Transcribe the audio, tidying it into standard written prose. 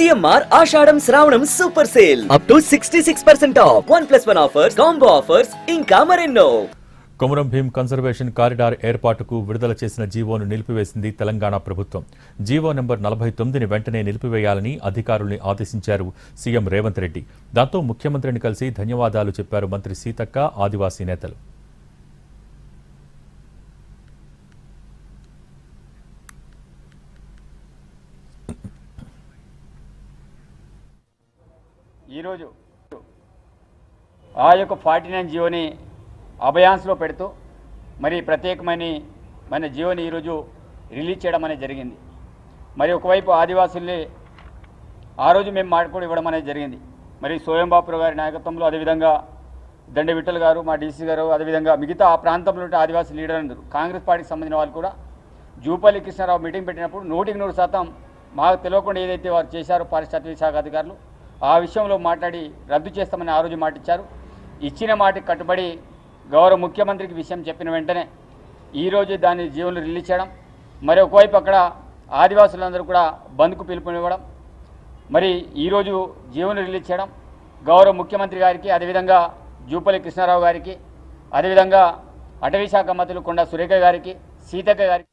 CMR ఆషాఢం శ్రావణం super sale up to 66% of 1+1 offers, combo offers ఇంకా మరెన్నో. కొమరం భీం కన్జర్వేషన్ కారిడార్ ఏర్పాటుకు విడుదల చేసిన జీవోను నిలిపివేసింది తెలంగాణ ప్రభుత్వం. జీవో నెంబర్ 49ని వెంటనే నిలిపివేయాలని అధికారుల్ని ఆదేశించారు సీఎం రేవంత్ రెడ్డి. దాంతో ముఖ్యమంత్రిని కలిసి ధన్యవాదాలు చెప్పారు మంత్రి సీతక్క, ఆదివాసీ నేతలు. ఈరోజు ఆ యొక్క 49 జియోని అభయాన్స్లో పెడుతూ మరి ప్రత్యేకమైన జియోని ఈరోజు రిలీజ్ చేయడం అనేది జరిగింది. మరి ఒకవైపు ఆదివాసుల్ని ఆ రోజు మేము మాట్లాడి ఇవ్వడం అనేది జరిగింది. మరి సోయంబాపురావు గారి నాయకత్వంలో, అదేవిధంగా దండ విఠల్ గారు, మా డీసీ గారు, అదేవిధంగా మిగతా ఆ ప్రాంతంలో ఉంటే ఆదివాసీ లీడర్ అందరూ, కాంగ్రెస్ పార్టీకి సంబంధించిన వాళ్ళు కూడా జూపల్లి కృష్ణారావు మీటింగ్ పెట్టినప్పుడు 100% మాకు తెలియకుండా ఏదైతే వారు చేశారో ఫారెస్ట్ అటవీ శాఖ అధికారులు ఆ విషయంలో మాట్లాడి రద్దు చేస్తామని ఆ రోజు మాట ఇచ్చారు. ఇచ్చిన మాటకి కట్టుబడి గౌరవ ముఖ్యమంత్రికి విషయం చెప్పిన వెంటనే ఈరోజు దాన్ని జీవోలు రిలీజ్ చేయడం, మరి ఒకవైపు అక్కడ ఆదివాసులందరూ కూడా బంద్కు పిలుపునివ్వడం, మరి ఈరోజు జీవోలు రిలీజ్ చేయడం గౌరవ ముఖ్యమంత్రి గారికి, అదేవిధంగా జూపల్లి కృష్ణారావు గారికి, అదేవిధంగా అటవీ శాఖ మంత్రులు కొండా సురేఖ గారికి, సీతక్క గారికి